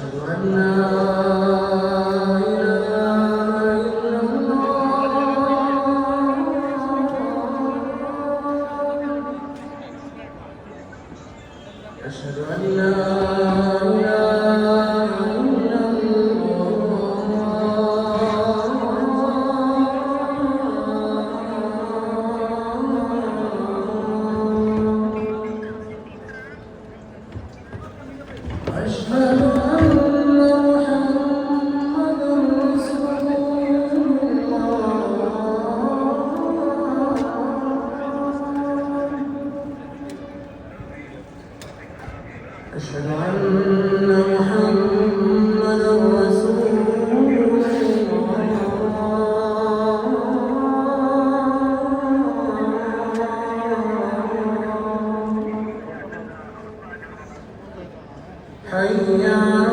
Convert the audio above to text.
أشهد أن لا إله إلا الله. أشهد أن لا إله إلا الله. أشهد أن محمدًا رسول الله. أشهد أن محمدًا رسول الله. حي على